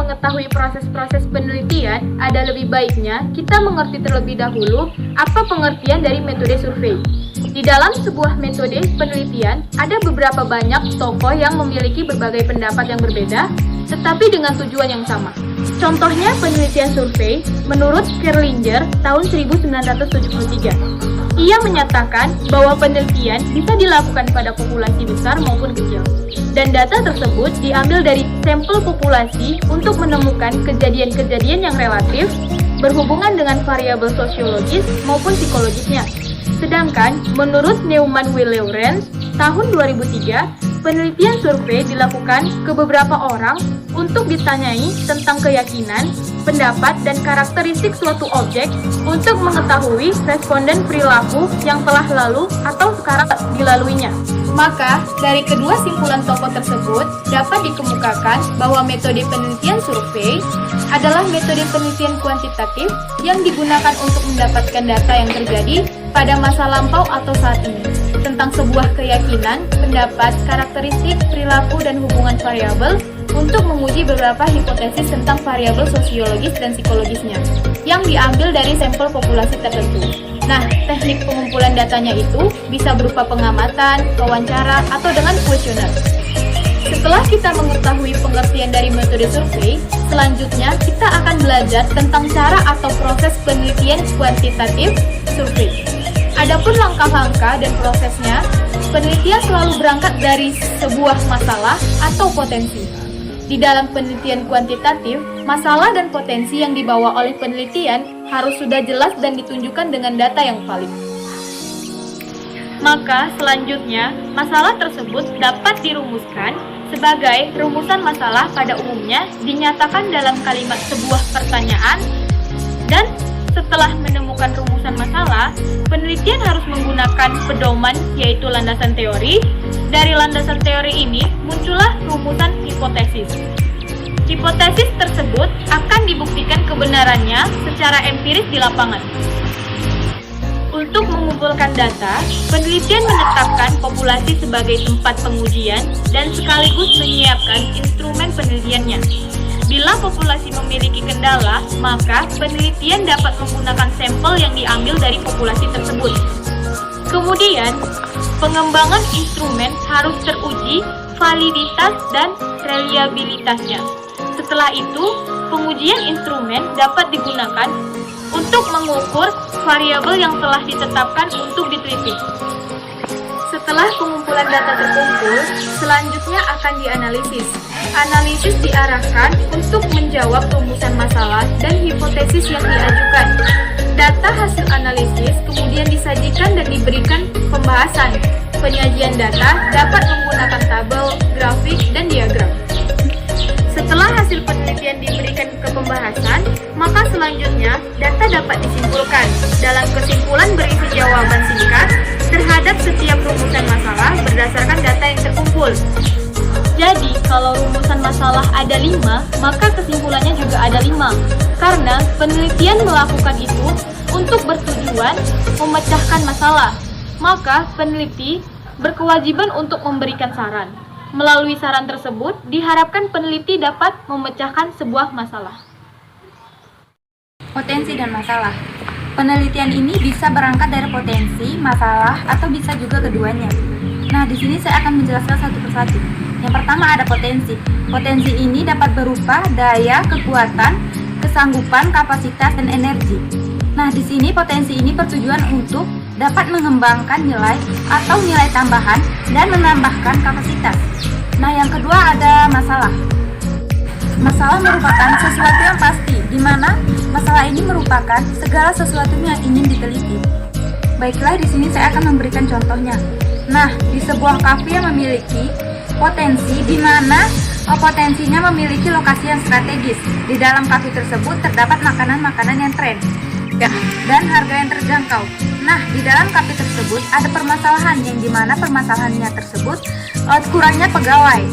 mengetahui proses-proses penelitian, ada lebih baiknya kita mengerti terlebih dahulu apa pengertian dari metode survei. Di dalam sebuah metode penelitian, ada beberapa banyak tokoh yang memiliki berbagai pendapat yang berbeda, tetapi dengan tujuan yang sama. Contohnya penelitian survei menurut Kerlinger tahun 1973. Ia menyatakan bahwa penelitian bisa dilakukan pada populasi besar maupun kecil. Dan data tersebut diambil dari sampel populasi untuk menemukan kejadian-kejadian yang relatif berhubungan dengan variabel sosiologis maupun psikologisnya. Sedangkan menurut Neumann Lawrence tahun 2003, penelitian survei dilakukan ke beberapa orang untuk ditanyai tentang keyakinan, pendapat, dan karakteristik suatu objek untuk mengetahui responden perilaku yang telah lalu atau sekarang dilaluinya. Maka, dari kedua simpulan tokoh tersebut dapat dikemukakan bahwa metode penelitian survei adalah metode penelitian kuantitatif yang digunakan untuk mendapatkan data yang terjadi pada masa lampau atau saat ini tentang sebuah keyakinan, pendapat, karakteristik, perilaku, dan hubungan variabel untuk menguji beberapa hipotesis tentang variabel sosiologis dan psikologisnya yang diambil dari sampel populasi tertentu. Nah, teknik pengumpulan datanya itu bisa berupa pengamatan, wawancara, atau dengan kuesioner. Setelah kita mengetahui pengertian dari metode survei, selanjutnya kita akan belajar tentang cara atau proses penelitian kuantitatif survei. Adapun langkah-langkah dan prosesnya, penelitian selalu berangkat dari sebuah masalah atau potensi. Di dalam penelitian kuantitatif, masalah dan potensi yang dibawa oleh penelitian harus sudah jelas dan ditunjukkan dengan data yang valid. Maka selanjutnya, masalah tersebut dapat dirumuskan sebagai rumusan masalah pada umumnya dinyatakan dalam kalimat sebuah pertanyaan, dan setelah menemukan rumusan masalah, penelitian harus menggunakan pedoman yaitu landasan teori. Dari landasan teori ini muncullah rumusan hipotesis. Hipotesis tersebut akan dibuktikan kebenarannya secara empiris di lapangan. Untuk mengumpulkan data, penelitian menetapkan populasi sebagai tempat pengujian dan sekaligus menyiapkan instrumen penelitiannya. Bila populasi memiliki kendala, maka penelitian dapat menggunakan sampel yang diambil dari populasi tersebut. Kemudian, pengembangan instrumen harus teruji validitas dan reliabilitasnya. Setelah itu, pengujian instrumen dapat digunakan untuk mengukur variabel yang telah ditetapkan untuk diteliti. Setelah pengumpulan data terkumpul, selanjutnya akan dianalisis. Analisis diarahkan untuk menjawab rumusan masalah dan hipotesis yang diajukan. Data hasil analisis kemudian disajikan dan diberikan pembahasan. Penyajian data dapat menggunakan tabel, grafik, dan diagram. Setelah hasil penelitian diberikan ke pembahasan, maka selanjutnya data dapat disimpulkan. Dalam kesimpulan berisi jawaban singkat terhadap setiap rumusan masalah berdasarkan data yang terkumpul. Jadi, kalau rumusan masalah ada 5, maka kesimpulannya juga ada 5. Karena penelitian melakukan itu untuk bertujuan memecahkan masalah. Maka peneliti berkewajiban untuk memberikan saran. Melalui saran tersebut, diharapkan peneliti dapat memecahkan sebuah masalah. Potensi dan masalah. Penelitian ini bisa berangkat dari potensi, masalah, atau bisa juga keduanya. Nah, di sini saya akan menjelaskan satu persatu. Yang pertama ada potensi. Potensi ini dapat berupa daya, kekuatan, kesanggupan, kapasitas, dan energi. Nah, di sini potensi ini bertujuan untuk dapat mengembangkan nilai atau nilai tambahan dan menambahkan kapasitas. Nah, yang kedua ada masalah. Masalah merupakan sesuatu yang pasti, di mana masalah ini merupakan segala sesuatunya yang ingin diteliti. Baiklah, di sini saya akan memberikan contohnya. Nah, di sebuah kafe yang memiliki potensi, di mana potensinya memiliki lokasi yang strategis. Di dalam kafe tersebut terdapat makanan-makanan yang tren dan harga yang terjangkau. Nah, di dalam kafe tersebut ada permasalahan yang dimana permasalahannya tersebut kurangnya pegawai.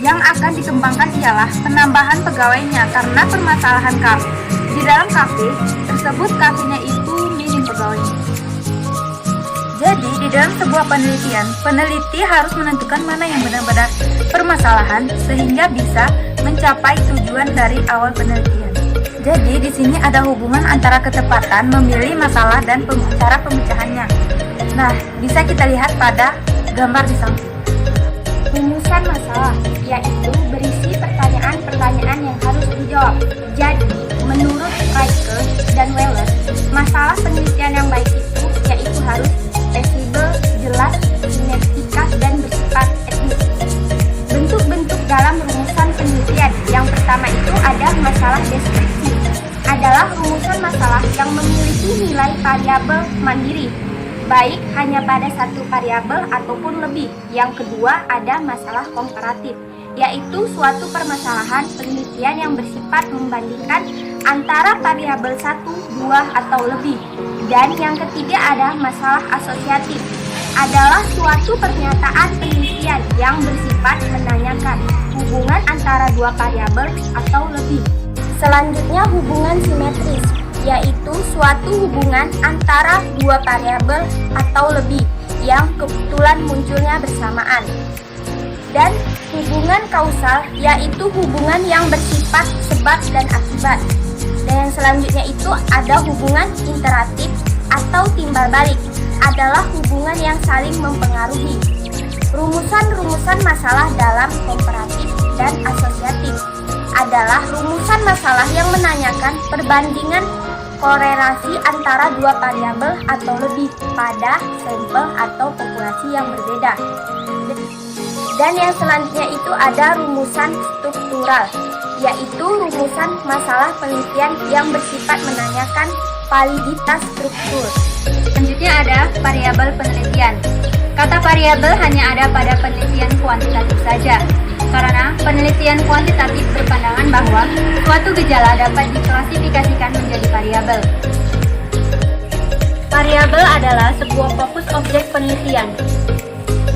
Yang akan dikembangkan ialah penambahan pegawainya karena permasalahan kafe. Di dalam kafe tersebut kafenya itu minim pegawainya. Jadi, di dalam sebuah penelitian, peneliti harus menentukan mana yang benar-benar permasalahan sehingga bisa mencapai tujuan dari awal penelitian. Jadi, di sini ada hubungan antara ketepatan memilih masalah dan cara pemecahannya. Nah, bisa kita lihat pada gambar di samping. Rumusan masalah, yaitu berisi pertanyaan-pertanyaan yang harus dijawab. Jadi, menurut Riker dan Wallace, masalah penelitian yang baik itu yaitu harus fleksibel, jelas, sinergitas, dan bersifat etis. Bentuk-bentuk dalam rumusan penelitian yang pertama itu ada masalah deskripsi, adalah rumusan masalah yang memiliki nilai variabel mandiri, baik hanya pada satu variabel ataupun lebih. Yang kedua ada masalah komparatif, yaitu suatu permasalahan penelitian yang bersifat membandingkan antara variabel 1, 2, atau lebih. Dan yang ketiga ada masalah asosiatif, adalah suatu pernyataan penelitian yang bersifat menanyakan hubungan antara dua variabel atau lebih. Selanjutnya hubungan simetris, yaitu suatu hubungan antara dua variabel atau lebih yang kebetulan munculnya bersamaan. Dan hubungan kausal, yaitu hubungan yang bersifat sebab dan akibat. Dan yang selanjutnya itu ada hubungan interaktif atau timbal balik, adalah hubungan yang saling mempengaruhi. Rumusan-rumusan masalah dalam komparatif dan asosiatif adalah rumusan masalah yang menanyakan perbandingan korelasi antara dua variabel atau lebih pada sampel atau populasi yang berbeda. Dan yang selanjutnya itu ada rumusan struktural, yaitu rumusan masalah penelitian yang bersifat menanyakan validitas struktur. Selanjutnya ada variabel penelitian. Kata variabel hanya ada pada penelitian kuantitatif saja, karena penelitian kuantitatif berpandangan bahwa suatu gejala dapat diklasifikasikan menjadi variabel. Variabel adalah sebuah fokus objek penelitian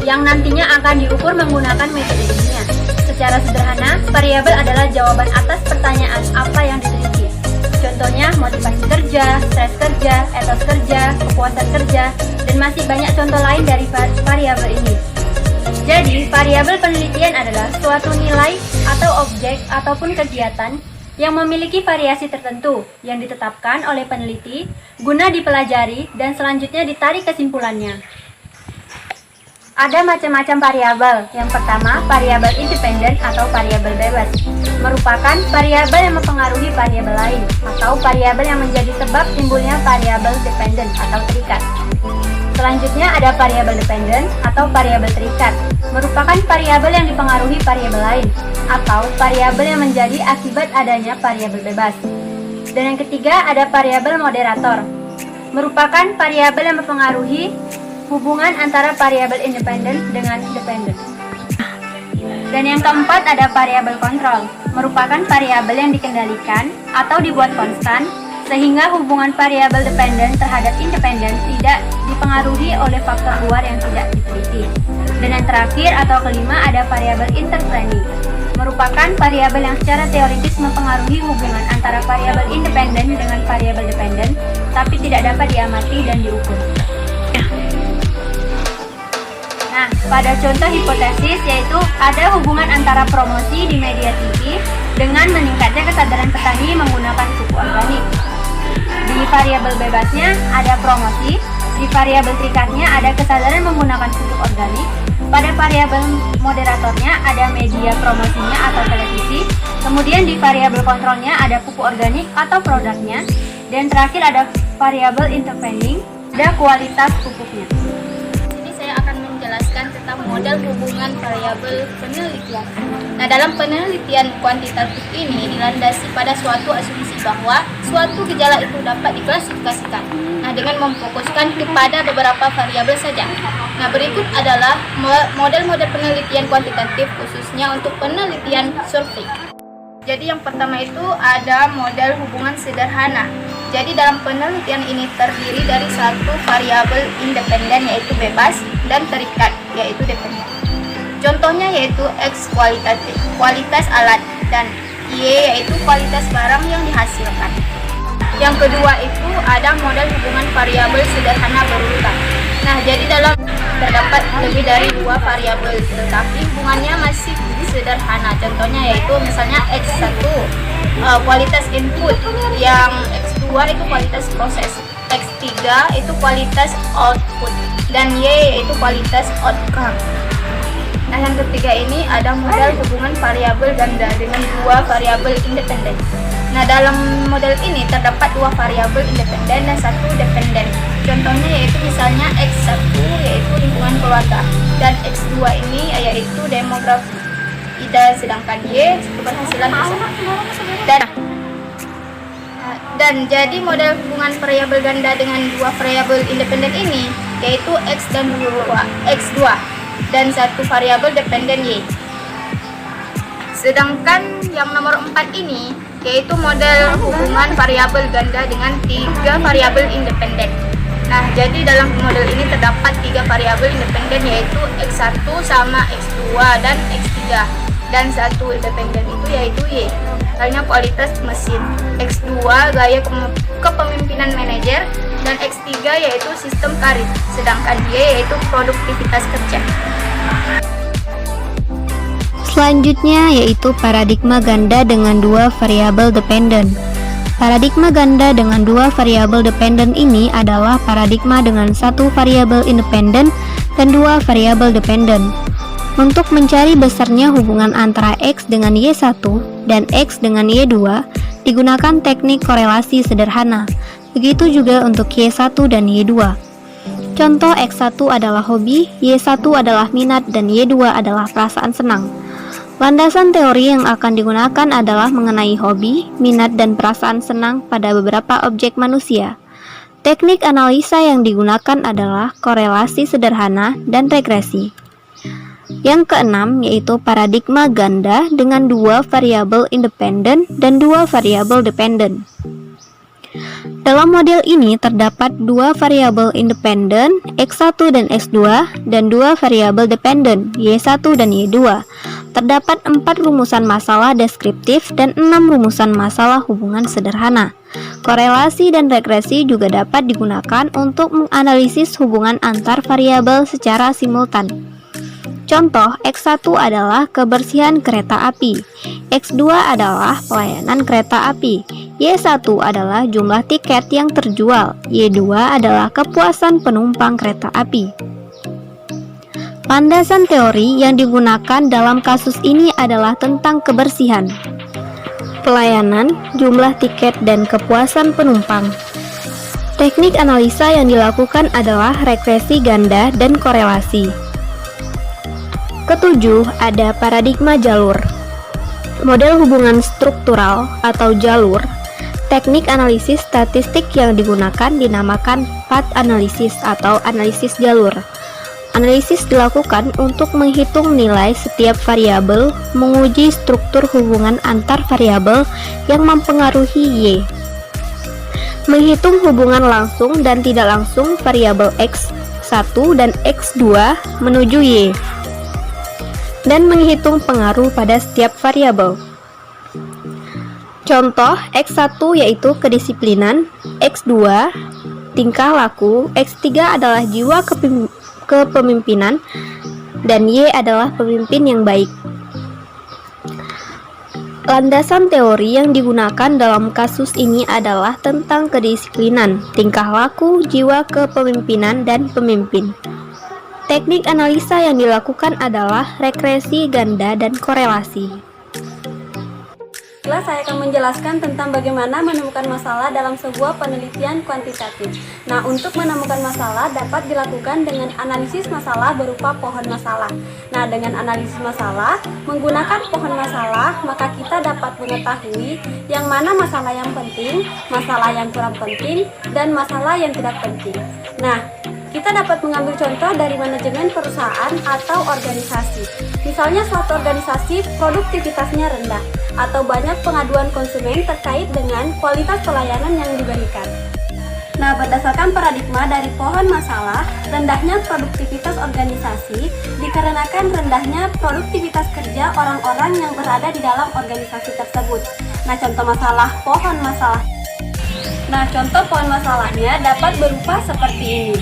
yang nantinya akan diukur menggunakan metode ilmiah. Secara sederhana, variabel adalah jawaban atas pertanyaan apa yang diteliti. Contohnya motivasi kerja, stres kerja, etos kerja, kepuasan kerja, dan masih banyak contoh lain dari variabel ini. Jadi, variabel penelitian adalah suatu nilai atau objek ataupun kegiatan yang memiliki variasi tertentu yang ditetapkan oleh peneliti guna dipelajari dan selanjutnya ditarik kesimpulannya. Ada macam-macam variabel. Yang pertama, variabel independen atau variabel bebas, merupakan variabel yang mempengaruhi variabel lain, atau variabel yang menjadi sebab timbulnya variabel dependen atau terikat. Selanjutnya ada variabel dependen atau variabel terikat, merupakan variabel yang dipengaruhi variabel lain, atau variabel yang menjadi akibat adanya variabel bebas. Dan yang ketiga ada variabel moderator, merupakan variabel yang mempengaruhi hubungan antara variabel independen dengan dependen. Dan yang keempat ada variabel kontrol, merupakan variabel yang dikendalikan atau dibuat konstan sehingga hubungan variabel dependen terhadap independen tidak dipengaruhi oleh faktor luar yang tidak diteliti. Dan yang terakhir atau kelima ada variabel intertraining, merupakan variabel yang secara teoritis mempengaruhi hubungan antara variabel independen dengan variabel dependen, tapi tidak dapat diamati dan diukur. Nah, pada contoh hipotesis yaitu ada hubungan antara promosi di media TV dengan meningkatnya kesadaran petani menggunakan pupuk organik. Di variabel bebasnya ada promosi, di variabel terikatnya ada kesadaran menggunakan pupuk organik, pada variabel moderatornya ada media promosinya atau televisi, kemudian di variabel kontrolnya ada pupuk organik atau produknya, dan terakhir ada variabel intervening, ada kualitas pupuknya. Saya akan menjelaskan tentang model hubungan variabel penelitian. Nah, dalam penelitian kuantitatif ini dilandasi pada suatu asumsi bahwa suatu gejala itu dapat diklasifikasikan. Nah, dengan memfokuskan kepada beberapa variabel saja. Nah, berikut adalah model-model penelitian kuantitatif khususnya untuk penelitian survei. Jadi yang pertama itu ada model hubungan sederhana. Jadi dalam penelitian ini terdiri dari satu variabel independen yaitu bebas dan terikat yaitu dependen. Contohnya yaitu X kualitatif, kualitas alat, dan Y yaitu kualitas barang yang dihasilkan. Yang kedua itu ada model hubungan variabel sederhana berurutan. Nah, jadi dalam terdapat lebih dari 2 variabel, tetapi hubungannya masih sederhana. Contohnya yaitu misalnya X1 kualitas input, yang X2 itu kualitas proses, X3 itu kualitas output, dan Y yaitu kualitas outcome. Nah, yang ketiga ini ada model hubungan variabel ganda dengan 2 variabel independen. Nah, dalam model ini terdapat 2 variabel independen dan 1 dependen. Contohnya yaitu misalnya X1 yaitu lingkungan keluarga, dan X2 ini yaitu demografi, sedangkan Y keberhasilan usaha. Dan jadi model hubungan variabel ganda dengan 2 variabel independen ini yaitu X dan X2 dan 1 variabel dependen Y. Sedangkan yang nomor 4 ini yaitu model hubungan variabel ganda dengan 3 variabel independen. Nah, jadi dalam model ini terdapat 3 variabel independen yaitu X1 sama X2 dan X3, dan 1 independen itu yaitu Y, misalnya kualitas mesin, X2 gaya kepemimpinan manajer, dan X3 yaitu sistem karir, sedangkan Y yaitu produktivitas kerja. Selanjutnya yaitu paradigma ganda dengan 2 variabel dependen. Paradigma ganda dengan 2 variabel dependen ini adalah paradigma dengan 1 variabel independen dan 2 variabel dependen. Untuk mencari besarnya hubungan antara X dengan Y1 dan X dengan Y2, digunakan teknik korelasi sederhana. Begitu juga untuk Y1 dan Y2. Contoh X1 adalah hobi, Y1 adalah minat, dan Y2 adalah perasaan senang. Landasan teori yang akan digunakan adalah mengenai hobi, minat, dan perasaan senang pada beberapa objek manusia. Teknik analisa yang digunakan adalah korelasi sederhana dan regresi. Yang keenam yaitu paradigma ganda dengan 2 variabel independen dan 2 variabel dependen. Dalam model ini terdapat 2 variabel independen, X1 dan X2, dan 2 variabel dependen, Y1 dan Y2. Terdapat 4 rumusan masalah deskriptif dan 6 rumusan masalah hubungan sederhana. Korelasi dan regresi juga dapat digunakan untuk menganalisis hubungan antar variabel secara simultan. Contoh, X1 adalah kebersihan kereta api, X2 adalah pelayanan kereta api, Y1 adalah jumlah tiket yang terjual, Y2 adalah kepuasan penumpang kereta api. Landasan teori yang digunakan dalam kasus ini adalah tentang kebersihan, pelayanan, jumlah tiket, dan kepuasan penumpang. Teknik analisa yang dilakukan adalah regresi ganda dan korelasi. Ketujuh, ada paradigma jalur. Model hubungan struktural atau jalur, teknik analisis statistik yang digunakan dinamakan path analisis atau analisis jalur. Analisis dilakukan untuk menghitung nilai setiap variabel, menguji struktur hubungan antar variabel yang mempengaruhi Y, menghitung hubungan langsung dan tidak langsung variabel X1 dan X2 menuju Y, dan menghitung pengaruh pada setiap variabel. Contoh X1 yaitu kedisiplinan, X2 tingkah laku, X3 adalah jiwa kepemimpinan, dan Y adalah pemimpin yang baik. Landasan teori yang digunakan dalam kasus ini adalah tentang kedisiplinan, tingkah laku, jiwa kepemimpinan, dan pemimpin. Teknik analisa yang dilakukan adalah regresi ganda dan korelasi. Setelah saya akan menjelaskan tentang bagaimana menemukan masalah dalam sebuah penelitian kuantitatif. Nah, untuk menemukan masalah dapat dilakukan dengan analisis masalah berupa pohon masalah. Nah, dengan analisis masalah, menggunakan pohon masalah, maka kita dapat mengetahui yang mana masalah yang penting, masalah yang kurang penting, dan masalah yang tidak penting. Nah, kita dapat mengambil contoh dari manajemen perusahaan atau organisasi. Misalnya suatu organisasi produktivitasnya rendah atau banyak pengaduan konsumen terkait dengan kualitas pelayanan yang diberikan. Nah, berdasarkan paradigma dari pohon masalah, rendahnya produktivitas organisasi dikarenakan rendahnya produktivitas kerja orang-orang yang berada di dalam organisasi tersebut. Nah, contoh pohon masalahnya dapat berupa seperti ini.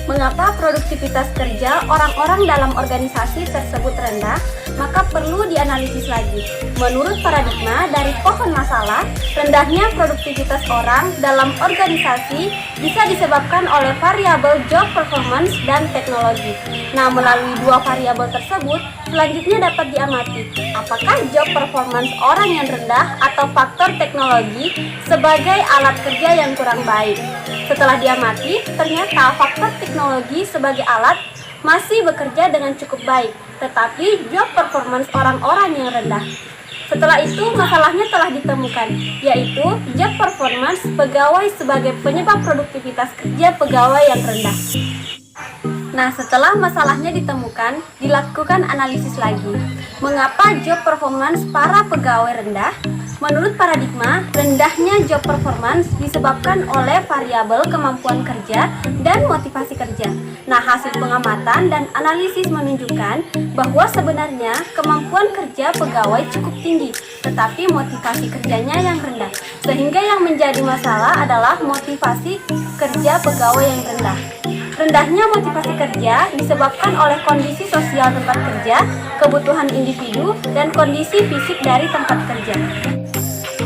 Mengapa produktivitas kerja orang-orang dalam organisasi tersebut rendah? Maka perlu dianalisis lagi. Menurut paradigma dari pohon masalah, rendahnya produktivitas orang dalam organisasi bisa disebabkan oleh variabel job performance dan teknologi. Nah, melalui dua variabel tersebut, selanjutnya dapat diamati apakah job performance orang yang rendah atau faktor teknologi sebagai alat kerja yang kurang baik. Setelah diamati, ternyata faktor teknologi sebagai alat masih bekerja dengan cukup baik, tetapi job performance orang-orang yang rendah. Setelah itu, masalahnya telah ditemukan, yaitu job performance pegawai sebagai penyebab produktivitas kerja pegawai yang rendah. Nah, setelah masalahnya ditemukan, dilakukan analisis lagi. Mengapa job performance para pegawai rendah? Menurut paradigma, rendahnya job performance disebabkan oleh variabel kemampuan kerja dan motivasi kerja. Nah, hasil pengamatan dan analisis menunjukkan bahwa sebenarnya kemampuan kerja pegawai cukup tinggi, tetapi motivasi kerjanya yang rendah. Sehingga yang menjadi masalah adalah motivasi kerja pegawai yang rendah. Rendahnya motivasi kerja disebabkan oleh kondisi sosial tempat kerja, kebutuhan individu, dan kondisi fisik dari tempat kerja.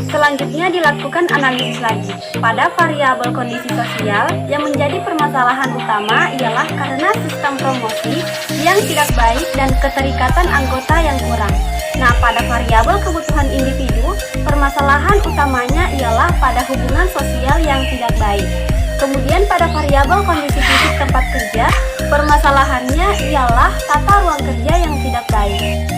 Selanjutnya dilakukan analisis lagi. Pada variabel kondisi sosial, yang menjadi permasalahan utama ialah karena sistem promosi yang tidak baik dan keterikatan anggota yang kurang. Nah, pada variabel kebutuhan individu, permasalahan utamanya ialah pada hubungan sosial yang tidak baik. Kemudian pada variabel kondisi fisik tempat kerja, permasalahannya ialah tata ruang kerja yang tidak baik.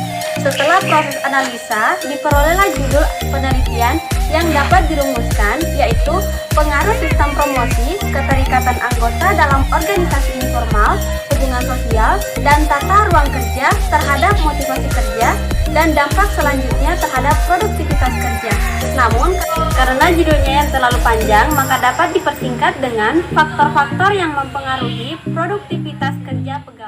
Setelah proses analisa, diperolehlah judul penelitian yang dapat dirumuskan, yaitu pengaruh sistem promosi, keterikatan anggota dalam organisasi informal, hubungan sosial, dan tata ruang kerja terhadap motivasi kerja, dan dampak selanjutnya terhadap produktivitas kerja. Namun, karena judulnya yang terlalu panjang, maka dapat dipersingkat dengan faktor-faktor yang mempengaruhi produktivitas kerja pegawai.